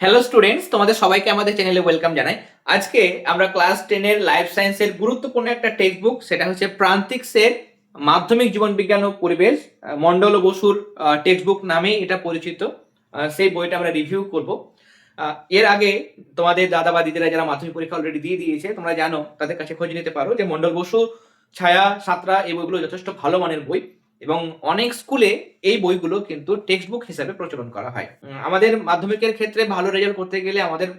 Hello students, তোমাদের সবাইকে আমাদের চ্যানেলে ওয়েলকাম জানাই। আজকে আমরা ক্লাস 10 এর লাইফ সায়েন্সের গুরুত্বপূর্ণ একটা টেক্সট বুক, সেটা হচ্ছে প্রান্তিকসের মাধ্যমিক জীবন বিজ্ঞান ও পরিবেশ, মন্ডল ও বসুর টেক্সট বুক নামে এটা পরিচিত। সেই বইটা আমরা রিভিউ করব। এর আগে তোমাদের দাদা বা দিদিরা যারা মাধ্যমিক পরীক্ষা অলরেডি দিয়ে দিয়েছে, তোমরা জানো, তাদের কাছে খোঁজ নিতে পারো যে মন্ডল বসু, ছায়া, সাঁতরা এই বইগুলো যথেষ্ট ভালো মানের বই এবং অনেক স্কুলে এই বইগুলো কিন্তু টেক্সট বুক হিসাবে প্রচলন করা হয়। আমাদের মাধ্যমিকের ক্ষেত্রে ভালো রেজাল্ট করতে গেলে আমাদের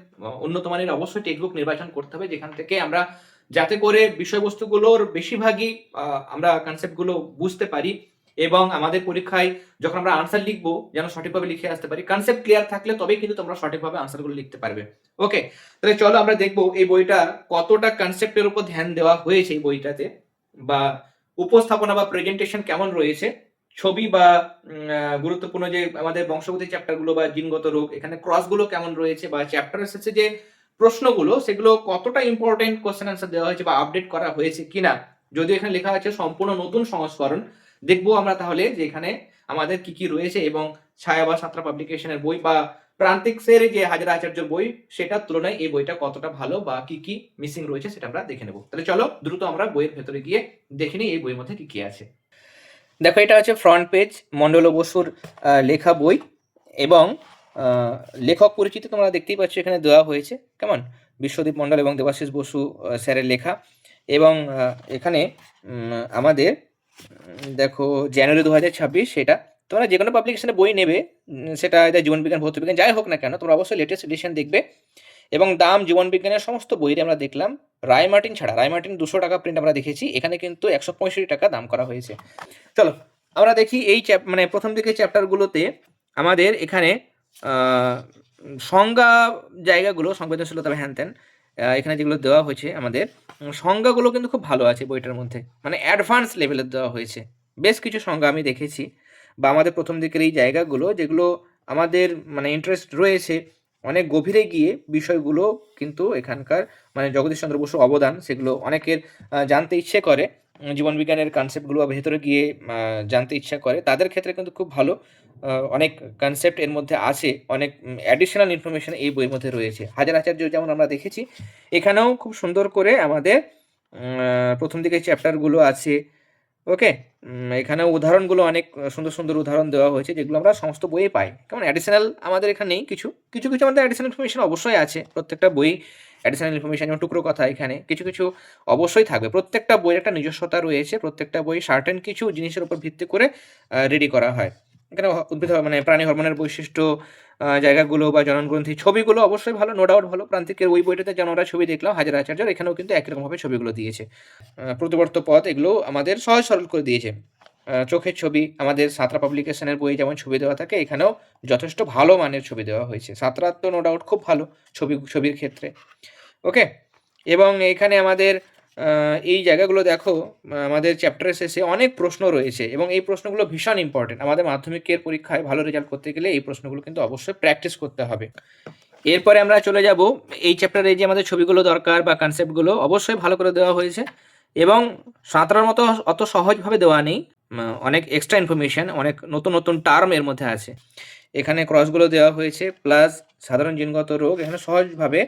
উন্নত মানের অবশ্যই টেক্সট বুক নির্বাচন করতে হবে, যেখান থেকে আমরা যাতে করে বিষয়বস্তুগুলোর বেশিরভাগই আমরা কনসেপ্টগুলো বুঝতে পারি এবং আমাদের পরীক্ষায় যখন আমরা আনসার লিখবো যেন সঠিকভাবে লিখে আসতে পারি। কনসেপ্ট ক্লিয়ার থাকলে তবেই কিন্তু তোমরা সঠিকভাবে আনসারগুলো লিখতে পারবে। ওকে, তাহলে চলো আমরা দেখবো এই বইটা কতটা কনসেপ্টের উপর ধ্যান দেওয়া হয়েছে এই বইটাতে, বা উপস্থাপনা বা প্রেজেন্টেশন কেমন রয়েছে, ছবি বা গুরুত্বপূর্ণ যে আমাদের বংশগতি চ্যাপ্টারগুলো বা জিনগত রোগ, এখানে ক্রসগুলো কেমন রয়েছে, বা চ্যাপ্টারের শেষে যে প্রশ্নগুলো সেগুলো কতটা ইম্পর্টেন্ট কোশ্চেন আনসার দেওয়া হয়েছে বা আপডেট করা হয়েছে কিনা। যদিও এখানে লেখা আছে সম্পূর্ণ নতুন সংস্করণ, দেখবো আমরা তাহলে যে এখানে আমাদের কি কি রয়েছে এবং ছায়া বা সাঁতরা পাবলিকেশনের বই বা প্রান্তিকসের যে হাজার আচার্যের বই সেটার তুলনায় এই বইটা কতটা ভালো বা কি কি মিসিং রয়েছে সেটা আমরা দেখে নেব। তাহলে চলো দ্রুত আমরা বইয়ের ভেতরে গিয়ে দেখে নিই এই বইয়ের মধ্যে কি কি আছে। দেখো, এটা হচ্ছে ফ্রন্ট পেজ, মন্ডল বসুর লেখা বই এবং লেখক পরিচিতি তোমরা দেখতেই পাচ্ছ এখানে দেওয়া হয়েছে, কেমন, বিশ্বদীপ মন্ডল এবং দেবাশিস বসু স্যারের লেখা। এবং এখানে আমাদের দেখো জানুয়ারি 2026, সেটা তোমরা যে কোনো পাবলিকেশনে বই নেবে, সেটা এটা জীবনবিজ্ঞান, ভৌতবিজ্ঞান যাই হোক না কেন, তোমরা অবশ্যই লেটেস্ট এডিশন দেখবে। এবং দাম জীবনবিজ্ঞানের সমস্ত বইয়ে আমরা দেখলাম, রায় মার্টিন ছাড়া, রায় মার্টিন 200 টাকা প্রিন্ট আমরা দেখেছি, এখানে কিন্তু 165 টাকা দাম করা হয়েছে। চলো আমরা দেখি এই মানে প্রথম দিকে চ্যাপ্টারগুলোতে আমাদের এখানে সংজ্ঞা জায়গাগুলো, সংবেদনশীলতা হ্যান ত্যান, এখানে যেগুলো দেওয়া হয়েছে আমাদের সংজ্ঞাগুলো কিন্তু খুব ভালো আছে বইটার মধ্যে, মানে অ্যাডভান্স লেভেলের দেওয়া হয়েছে। বেশ কিছু সংজ্ঞা আমি দেখেছি, বা আমাদের প্রথম দিকের এই জায়গাগুলো যেগুলো আমাদের মানে ইন্টারেস্ট রয়েছে অনেক গভীরে গিয়ে বিষয়গুলো কিন্তু এখানকার মানে জগদীশ চন্দ্র বসুর অবদান সেগুলো অনেকের জানতে ইচ্ছে করে, জীবনবিজ্ঞানের কনসেপ্টগুলো ভেতরে গিয়ে জানতে ইচ্ছা করে, তাদের ক্ষেত্রে কিন্তু খুব ভালো অনেক কনসেপ্ট এর মধ্যে আছে, অনেক অ্যাডিশনাল ইনফরমেশন এই বইয়ের মধ্যে রয়েছে। হাজার আচার্য যেমন আমরা দেখেছি, এখানেও খুব সুন্দর করে আমাদের প্রথম দিকে চ্যাপ্টারগুলো আছে। ওকে, এখানেও উদাহরণগুলো অনেক সুন্দর সুন্দর উদাহরণ দেওয়া হয়েছে, যেগুলো আমরা সমস্ত বইয়ে পাই। কেমন অ্যাডিশনাল আমাদের এখানে নেই, কিছু কিছু কিছু আমাদের অ্যাডিশনাল ইনফরমেশন অবশ্যই আছে, প্রত্যেকটা বই অ্যাডিশনাল ইনফরমেশন, যেমন টুকরো কথা এখানে কিছু কিছু অবশ্যই থাকবে। প্রত্যেকটা বইয়ের একটা নিজস্বতা রয়েছে, প্রত্যেকটা বই সার্টেন কিছু জিনিসের উপর ভিত্তি করে রেডি করা হয়। এখানে উদ্ভিদ মানে প্রাণী হরমোনের বৈশিষ্ট্য, জায়গাগুলো বা জননগ্রন্থি, ছবিগুলো অবশ্যই ভালো, নো ডাউট ভালো। প্রান্তিকের ওই বইটাতে যেন আমরা ছবি দেখলাম হাজার আচার্যের, এখানেও কিন্তু একই রকমভাবে ছবিগুলো দিয়েছে। প্রতিবর্ত পথ এগুলো আমাদের সহজ সরল করে দিয়েছে। চোখের ছবি আমাদের সাঁতরা পাবলিকেশনের বই যেমন ছবি দেওয়া থাকে, এখানেও যথেষ্ট ভালো মানের ছবি দেওয়া হয়েছে। সাঁতরার তো নো ডাউট খুব ভালো ছবির ক্ষেত্রে। ওকে, এবং এখানে আমাদের এই জায়গাগুলো দেখো, আমাদের চ্যাপ্টারের শেষে অনেক প্রশ্ন রয়েছে এবং এই প্রশ্নগুলো ভীষণ ইম্পর্টেন্ট। আমাদের মাধ্যমিকের পরীক্ষায় ভালো রেজাল্ট করতে গেলে এই প্রশ্নগুলো কিন্তু অবশ্যই প্র্যাকটিস করতে হবে। এরপরে আমরা চলে যাব এই চ্যাপ্টারে, যে আমাদের ছবিগুলো দরকার বা কনসেপ্টগুলো অবশ্যই ভালো করে দেওয়া হয়েছে এবং সাঁতরার মতো অত সহজভাবে দেওয়া নেই, অনেক এক্সট্রা ইনফরমেশন, অনেক নতুন নতুন টার্ম এর মধ্যে আছে। এখানে ক্রসগুলো দেওয়া হয়েছে, প্লাস সাধারণ জিনগত রোগ, এখানে সহজভাবে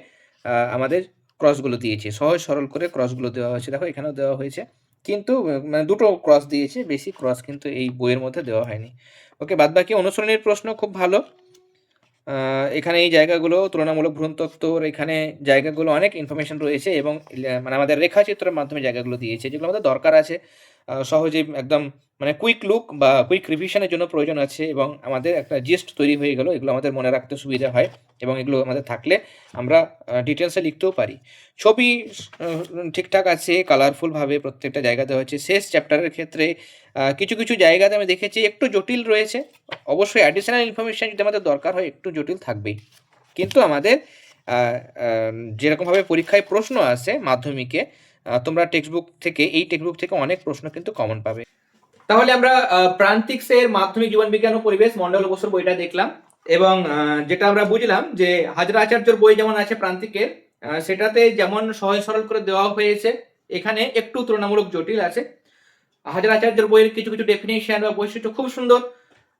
আমাদের ক্রসগুলো দিয়েছে, সহজ সরল করে ক্রসগুলো দেওয়া হয়েছে। দেখো এখানেও দেওয়া হয়েছে, কিন্তু মানে দুটো ক্রস দিয়েছে, বেশি ক্রস কিন্তু এই বইয়ের মধ্যে দেওয়া হয়নি। ওকে, বাদবাকি অনুসরণীর প্রশ্ন খুব ভালো। এখানে এই জায়গাগুলো তুলনামূলক ভ্রূণতত্ত্বর, এখানে জায়গাগুলো অনেক ইনফরমেশন রয়েছে এবং মানে আমাদের রেখাচিত্রের মাধ্যমে জায়গাগুলো দিয়েছে, যেগুলো আমাদের দরকার আছে সহজেই একদম মানে কুইক লুক বা কুইক রিভিশনের জন্য প্রয়োজন আছে, এবং আমাদের একটা জিস্ট তৈরি হয়ে গেল, এগুলো আমাদের মনে রাখতে সুবিধা হয় এবং এগুলো আমাদের থাকলে আমরা ডিটেলসে লিখতেও পারি। ছবি ঠিকঠাক আছে, কালারফুলভাবে প্রত্যেকটা জায়গা দেওয়া হয়েছে। শেষ চ্যাপ্টারের ক্ষেত্রে কিছু কিছু জায়গাতে আমি দেখেছি একটু জটিল রয়েছে, অবশ্যই অ্যাডিশনাল ইনফরমেশন যদি আমাদের দরকার হয় একটু জটিল থাকবেই, কিন্তু আমাদের যেরকমভাবে পরীক্ষায় প্রশ্ন আসে মাধ্যমিকে, তোমরা এই টেক্সট বুক থেকে অনেক প্রশ্ন কিন্তু কমন পাবে। তাহলে আমরা প্রান্তিকসের মাধ্যমিক জীবন বিজ্ঞান ও পরিবেশ মন্ডল বসুর বইটা দেখলাম এবং যেটা আমরা বুঝলাম যে হাজরা আচার্যর বই যেমন আছে প্রান্তিকের, সেটাতে যেমন সহজ সরল করে দেওয়া হয়েছে, এখানে একটু তুলনামূলক জটিল আছে। হাজার আচার্যের বইয়ের কিছু কিছু ডেফিনেশন বা বৈশিষ্ট্য খুব সুন্দর,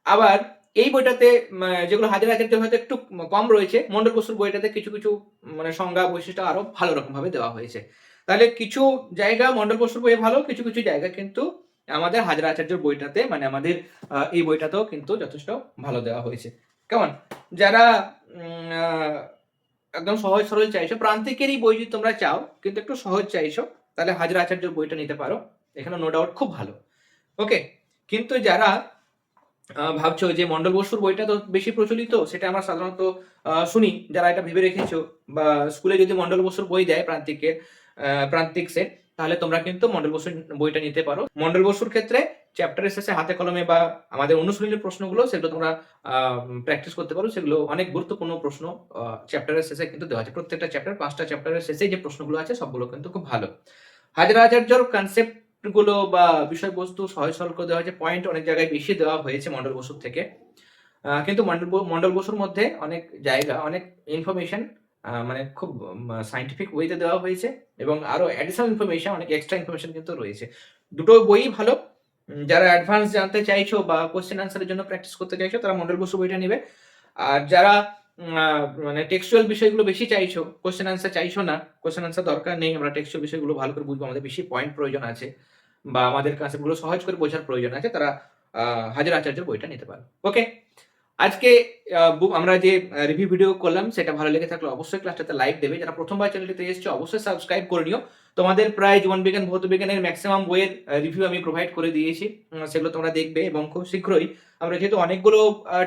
আবার এই বইটাতে যেগুলো হাজার আচার্য হয়তো একটু কম রয়েছে, মন্ডল বসুর বইটাতে কিছু, কিছু মানে সংজ্ঞা বৈশিষ্ট্য আরো ভালো রকমভাবে দেওয়া হয়েছে। তাহলে কিছু জায়গা মন্ডল বসুর বইয়ে ভালো, কিছু, কিছু জায়গা কিন্তু আমাদের হাজার আচার্যর বইটাতে মানে আমাদের এই বইটাতেও কিন্তু যথেষ্ট ভালো দেওয়া হয়েছে। কেমন? যারা আ একদম সহজ সরল চাইছো, প্রান্তিকেরই বই যদি তোমরা চাও কিন্তু একটু সহজ চাইছো, তাহলে হাজার আচার্যর বইটা নিতে পারো। এখানে নো ডাউট খুব ভালো। ওকে? কিন্তু যারা ভাবছো যে মন্ডল বসুর বইটা তো বেশি প্রচলিত, সেটা আমরা সাধারণত শুনি। যারা এটা ভেবে রেখেছো বা স্কুলে যদি মন্ডল বসুর বই দেয় প্রান্তিকের প্রান্তিক সেট, তাহলে তোমরা কিন্তু মন্ডল বসুর বইটা নিতে পারো। মন্ডল বসুর ক্ষেত্রে চ্যাপ্টারের শেষে হাতে কলমে বা আমাদের অনুশীলনের প্রশ্নগুলো সেগুলো তোমরা প্র্যাকটিস করতে পারো। সেগুলো অনেক গুরুত্বপূর্ণ প্রশ্ন চ্যাপ্টারের শেষে কিন্তু দেওয়া আছে। প্রত্যেকটা চ্যাপ্টার ৫ টা চ্যাপ্টারের শেষে যে প্রশ্নগুলো আছে সবগুলো কিন্তু খুব ভালো। হাজার আচার্যর কনসেপ্ট গুলো বা বিষয়বস্তু সহজ সরল করে দেওয়া হয়েছে। পয়েন্ট অনেক জায়গায় বেশি দেওয়া হয়েছে মন্ডল বসুর থেকে। কিন্তু মন্ডল বসুর মধ্যে অনেক জায়গা, অনেক ইনফরমেশন মানে খুব সায়েন্টিফিক ওয়েতে দেওয়া হয়েছে এবং আরো অ্যাডিশনাল ইনফরমেশন, অনেক এক্সট্রা ইনফরমেশন কিন্তু রয়েছে। দুটো বইই ভালো। যারা অ্যাডভান্স জানতে চাইছো বা কোয়েশ্চেন আনসারের জন্য প্র্যাকটিস করতে চাইছো, তারা মন্ডল বসু বইটা নিবে। আর যারা মানে টেক্সচুয়াল বিষয়গুলো বেশি চাইছো, কোয়েশ্চেন আনসার চাইছো না, কোয়েশ্চেন আনসার দরকার নেই, আমরা টেক্সচুয়াল বিষয়গুলো ভালো করে বুঝবো, আমাদের বেশি পয়েন্ট প্রয়োজন আছে বা আমাদের কনসেপ্টগুলো সহজ করে বোঝার প্রয়োজন আছে, তারা হাজার আচার্যের বইটা নিতে পারো। ওকে? আজকে আমরা যে রিভিউ ভিডিও করলাম সেটা ভালো লেগে থাকলে অবশ্যই ক্লাসটাতে লাইক দেবে। যারা প্রথমবার চ্যানেলটিতে এসেছো অবশ্যই সাবস্ক্রাইব করে নিও। তোমাদের প্রায় জীবনবিজ্ঞান, ভৌতবিজ্ঞানের ম্যাক্সিমাম বইয়ের রিভিউ আমি প্রোভাইড করে দিয়েছি। সেগুলো তোমরা দেখবে এবং খুব শীঘ্রই আমরা যেহেতু অনেকগুলো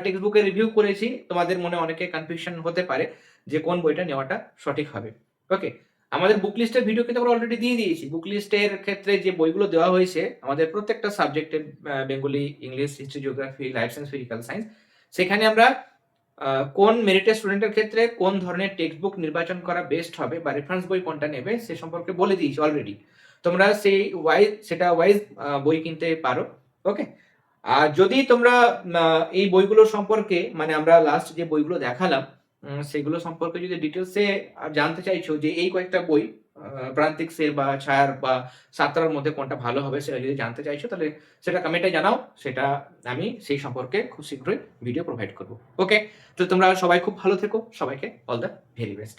টেক্সট বুকের রিভিউ করেছি, তোমাদের মনে অনেকে কনফিউশন হতে পারে যে কোন বইটা নেওয়াটা সঠিক হবে। ওকে? আমাদের বুক লিস্টের ভিডিও কিন্তু আমরা অলরেডি দিয়ে দিয়েছি। বুক লিস্টের ক্ষেত্রে যে বইগুলো দেওয়া হয়েছে আমাদের প্রত্যেকটা সাবজেক্টের Bengali, English, history, geography, life science, physical science, সেখানে আমরা কোন মেরিটেড স্টুডেন্টের ক্ষেত্রে কোন ধরনের টেক্সট বুক নির্বাচন করা বেস্ট হবে বা রেফারেন্স বই কোনটা নেবে সে সম্পর্কে বলে দিয়েছি অলরেডি। তোমরা সেটা ওয়াইজ বই কিনতে পারো। ওকে? আর যদি তোমরা এই বইগুলো সম্পর্কে মানে আমরা লাস্ট যে বইগুলো দেখালাম সেগুলো সম্পর্কে যদি ডিটেইলসে জানতে চাইছো যে এই কয়েকটা বই প্রান্তিক সের বা ছায়ার বা সাতটার মধ্যে কোনটা ভালো হবে সেটা যদি জানতে চাইছো, তাহলে সেটা কমেন্টে জানাও। সেটা আমি সেই সম্পর্কে খুব শীঘ্রই ভিডিও প্রোভাইড করব। ওকে? তো তোমরা সবাই খুব ভালো থেকো। সবাইকে অল দ্য ভেরি বেস্ট।